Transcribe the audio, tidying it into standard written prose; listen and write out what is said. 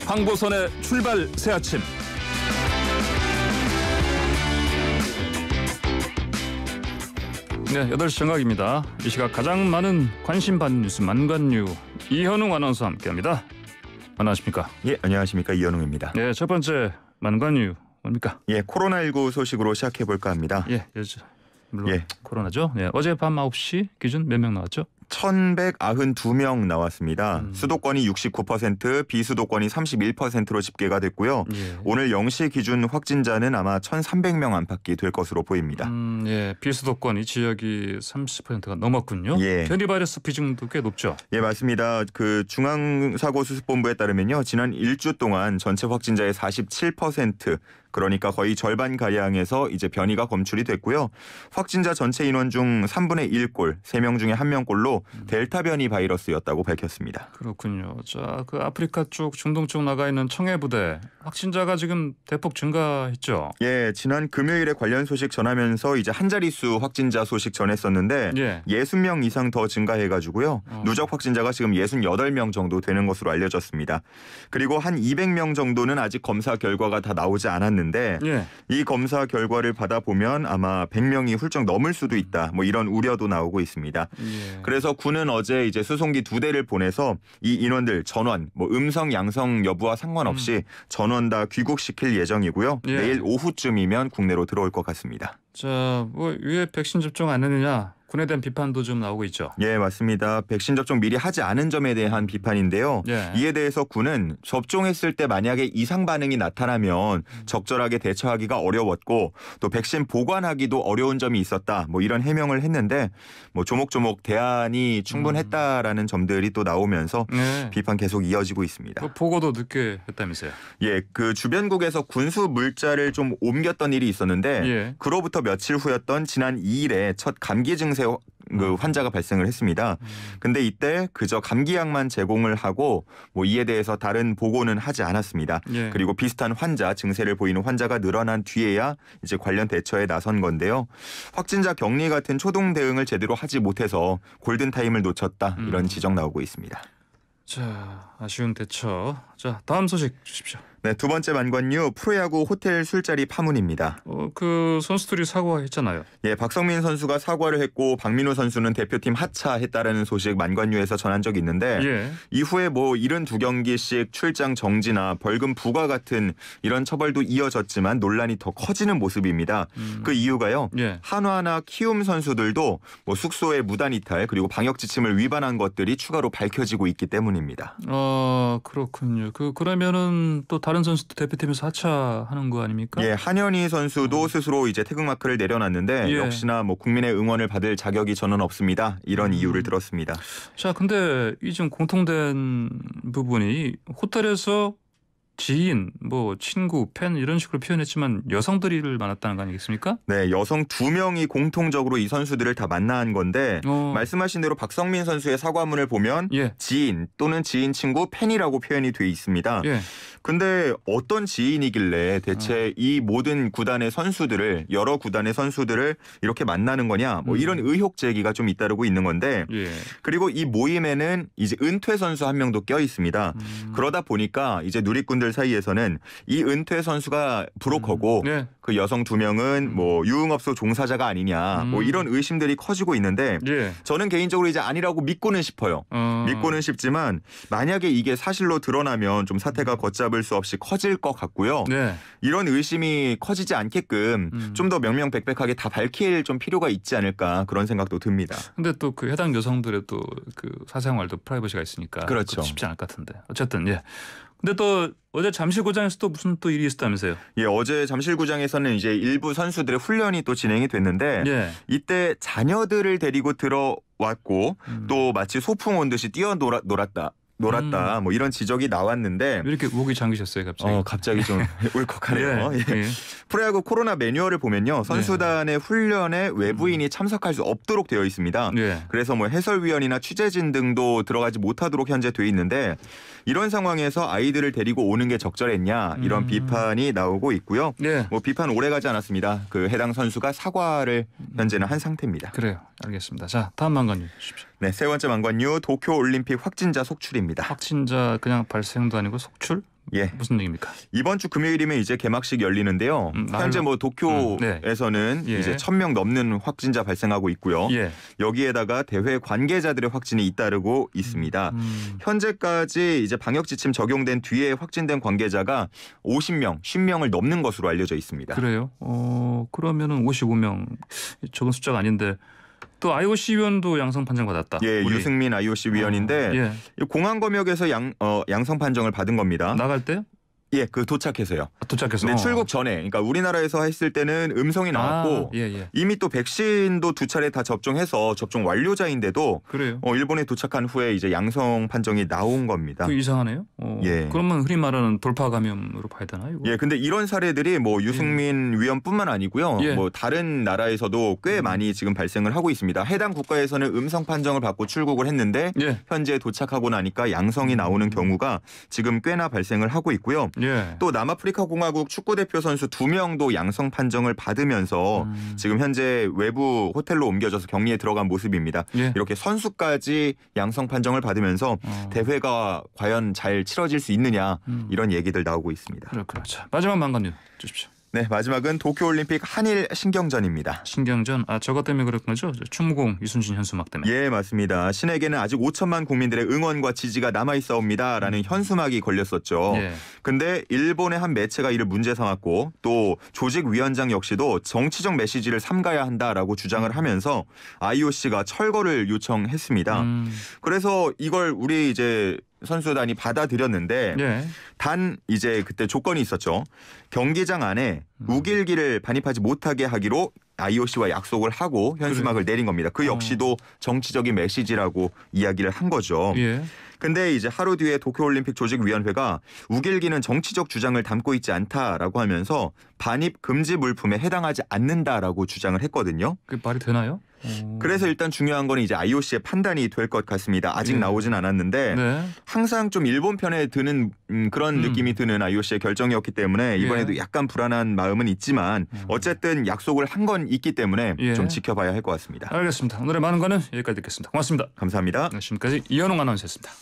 황보선의 출발 새 아침. 네, 8시 정각입니다. 이 시각 가장 많은 관심 받는 뉴스 만관뉴 이현웅 아나운서와 함께합니다. 안녕하십니까? 예, 안녕하십니까? 이현웅입니다. 네, 첫 번째 만관뉴 뭡니까? 예, 코로나19 소식으로 시작해볼까 합니다. 물론 코로나죠. 네, 어젯밤 9시 기준 몇 명 나왔죠? 1,192명 나왔습니다. 수도권이 69%, 비수도권이 31%로 집계가 됐고요. 오늘 0시 기준 확진자는 아마 1,300명 안팎이 될 것으로 보입니다. 비수도권 이 지역이 30%가 넘었군요. 변이 바이러스 비중도 꽤 높죠. 예, 맞습니다. 그 중앙사고수습본부에 따르면요, 지난 1주 동안 전체 확진자의 47%, 그러니까 거의 절반 가량에서 이제 변이가 검출이 됐고요. 확진자 전체 인원 중 3분의 1꼴, 3명 중에 1명꼴로 델타 변이 바이러스였다고 밝혔습니다. 그렇군요. 자, 그 아프리카 쪽, 중동 쪽 나가 있는 청해부대 확진자가 지금 대폭 증가했죠. 예, 지난 금요일에 관련 소식 전하면서 이제 한 자릿수 확진자 소식 전했었는데 60명 이상 더 증가해가지고요. 누적 확진자가 지금 68명 정도 되는 것으로 알려졌습니다. 그리고 한 200명 정도는 아직 검사 결과가 다 나오지 않았는데 이 검사 결과를 받아보면 아마 100명이 훌쩍 넘을 수도 있다. 뭐 이런 우려도 나오고 있습니다. 그래서 군은 어제 이제 수송기 2대를 보내서 이 인원들 전원, 뭐 음성 양성 여부와 상관없이 전원 다 귀국시킬 예정이고요. 내일 오후쯤이면 국내로 들어올 것 같습니다. 자, 왜 백신 접종 안 했느냐? 군에 대한 비판도 좀 나오고 있죠. 예, 맞습니다. 백신 접종 미리 하지 않은 점에 대한 비판인데요. 이에 대해서 군은 접종했을 때 만약에 이상 반응이 나타나면 적절하게 대처하기가 어려웠고 또 백신 보관하기도 어려운 점이 있었다. 뭐 이런 해명을 했는데 뭐 조목조목 대안이 충분했다라는 점들이 또 나오면서 비판 계속 이어지고 있습니다. 그 보고도 늦게 했다면서요? 예, 그 주변국에서 군수 물자를 좀 옮겼던 일이 있었는데 그로부터 며칠 후였던 지난 2일에 첫 감기 증세 그 환자가 발생을 했습니다. 근데 이때 그저 감기약만 제공을 하고 뭐 이에 대해서 다른 보고는 하지 않았습니다. 그리고 비슷한 환자, 증세를 보이는 환자가 늘어난 뒤에야 이제 관련 대처에 나선 건데요. 확진자 격리 같은 초동 대응을 제대로 하지 못해서 골든타임을 놓쳤다. 이런 지적 나오고 있습니다. 자, 아쉬운 대처. 자, 다음 소식 주십시오. 네, 두 번째 만관뉴 프로야구 호텔 술자리 파문입니다. 그 선수들이 사과했잖아요. 예, 박성민 선수가 사과를 했고 박민호 선수는 대표팀 하차했다라는 소식 만관뉴에서 전한 적이 있는데 이후에 뭐 72경기씩 출장 정지나 벌금 부과 같은 이런 처벌도 이어졌지만 논란이 더 커지는 모습입니다. 그 이유가요. 한화나 키움 선수들도 뭐 숙소의 무단 이탈 그리고 방역 지침을 위반한 것들이 추가로 밝혀지고 있기 때문입니다. 그렇군요. 그러면은 또 다른 선수도 대표팀에서 하차하는 거 아닙니까? 예, 한현희 선수도 스스로 이제 태극마크를 내려놨는데 역시나 뭐 국민의 응원을 받을 자격이 저는 없습니다. 이런 이유를 들었습니다. 자, 근데 이 좀 공통된 부분이 호텔에서 지인, 뭐 친구, 팬 이런 식으로 표현했지만 여성들이 많았다는 거 아니겠습니까? 네, 여성 2명이 공통적으로 이 선수들을 다 만난 건데 말씀하신 대로 박성민 선수의 사과문을 보면 지인 또는 지인 친구 팬이라고 표현이 돼 있습니다. 근데 어떤 지인이길래 대체 이 모든 구단의 선수들을 여러 구단의 선수들을 이렇게 만나는 거냐 뭐 이런 의혹 제기가 좀 잇따르고 있는 건데 그리고 이 모임에는 이제 은퇴 선수 한 명도 껴 있습니다. 그러다 보니까 이제 누리꾼들 사이에서는 이 은퇴 선수가 브로커고 그 여성 2명은 뭐 유흥업소 종사자가 아니냐 뭐 이런 의심들이 커지고 있는데 저는 개인적으로 이제 아니라고 믿고는 싶어요. 믿고는 싶지만 만약에 이게 사실로 드러나면 좀 사태가 걷잡을 수 없이 커질 것 같고요. 이런 의심이 커지지 않게끔 좀 더 명명백백하게 다 밝힐 좀 필요가 있지 않을까 그런 생각도 듭니다. 근데 또 그 해당 여성들의 또 그 사생활도 프라이버시가 있으니까 그렇죠. 쉽지 않을 것 같은데 어쨌든 근데 또 어제 잠실구장에서 또 무슨 또 일이 있었다면서요? 예, 어제 잠실구장에서는 이제 일부 선수들의 훈련이 또 진행이 됐는데 이때 자녀들을 데리고 들어왔고 또 마치 소풍 온 듯이 뛰어놀았다. 뭐 이런 지적이 나왔는데 왜 이렇게 목이 잠기셨어요 갑자기? 갑자기 좀 울컥하네요. 프로야구 코로나 매뉴얼을 보면요. 선수단의 훈련에 외부인이 참석할 수 없도록 되어 있습니다. 그래서 뭐 해설위원이나 취재진 등도 들어가지 못하도록 현재 돼 있는데 이런 상황에서 아이들을 데리고 오는 게 적절했냐 이런 비판이 나오고 있고요. 뭐 비판 오래가지 않았습니다. 그 해당 선수가 사과를 현재는 한 상태입니다. 그래요. 알겠습니다. 자, 다음 만관뉴 주십시오. 네, 세 번째 만관뉴 도쿄올림픽 확진자 속출입니다. 확진자 그냥 발생도 아니고 속출? 예. 무슨 얘기입니까? 이번 주 금요일이면 이제 개막식 열리는데요. 현재 뭐 도쿄에서는 네. 이제 1,000명 넘는 확진자 발생하고 있고요. 예. 여기에다가 대회 관계자들의 확진이 잇따르고 있습니다. 현재까지 이제 방역 지침 적용된 뒤에 확진된 관계자가 50명, 50명을 넘는 것으로 알려져 있습니다. 그래요? 그러면은 55명 적은 숫자가 아닌데. 또 IOC 위원도 양성 판정 받았다. 예, 유승민 IOC 위원인데 공항검역에서 양성 판정을 받은 겁니다. 나갈 때? 예, 그 도착해서요. 도착해서. 네, 출국 전에. 그러니까 우리나라에서 했을 때는 음성이 나왔고 이미 또 백신도 2차례 다 접종해서 접종 완료자인데도 그래요. 일본에 도착한 후에 이제 양성 판정이 나온 겁니다. 그 이상하네요. 예. 그러면 흔히 말하는 돌파 감염으로 봐야 되나요? 이거? 예, 근데 이런 사례들이 뭐 유승민 위원뿐만 아니고요. 뭐 다른 나라에서도 꽤 많이 지금 발생을 하고 있습니다. 해당 국가에서는 음성 판정을 받고 출국을 했는데 현재 도착하고 나니까 양성이 나오는 경우가 지금 꽤나 발생을 하고 있고요. 또 남아프리카 공화국 축구대표 선수 2명도 양성 판정을 받으면서 지금 현재 외부 호텔로 옮겨져서 격리에 들어간 모습입니다. 이렇게 선수까지 양성 판정을 받으면서 대회가 과연 잘 치러질 수 있느냐 이런 얘기들 나오고 있습니다. 그렇군요. 자, 마지막 망간뉴 주십시오. 네, 마지막은 도쿄올림픽 한일 신경전입니다. 신경전, 저것 때문에 그런 거죠? 충무공 이순신 현수막 때문에. 예, 맞습니다. 신에게는 아직 5천만 국민들의 응원과 지지가 남아있사옵니다라는 현수막이 걸렸었죠. 근데 일본의 한 매체가 이를 문제 삼았고 또 조직위원장 역시도 정치적 메시지를 삼가야 한다라고 주장을 하면서 IOC가 철거를 요청했습니다. 그래서 이걸 우리 이제 선수단이 받아들였는데 단 이제 그때 조건이 있었죠. 경기장 안에 우길기를 반입하지 못하게 하기로 IOC와 약속을 하고 현수막을 내린 겁니다. 그 역시도 정치적인 메시지라고 이야기를 한 거죠. 근데 이제 하루 뒤에 도쿄올림픽 조직위원회가 우길기는 정치적 주장을 담고 있지 않다라고 하면서 반입 금지 물품에 해당하지 않는다라고 주장을 했거든요. 그게 말이 되나요? 그래서 일단 중요한 건 이제 IOC의 판단이 될 것 같습니다. 아직 나오진 않았는데 항상 좀 일본 편에 드는 그런 느낌이 드는 IOC의 결정이었기 때문에 이번에도 약간 불안한 마음은 있지만 어쨌든 약속을 한 건 있기 때문에 좀 지켜봐야 할 것 같습니다. 알겠습니다. 오늘의 많은 거는 여기까지 듣겠습니다. 고맙습니다. 감사합니다. 지금까지 이현웅 아나운서였습니다.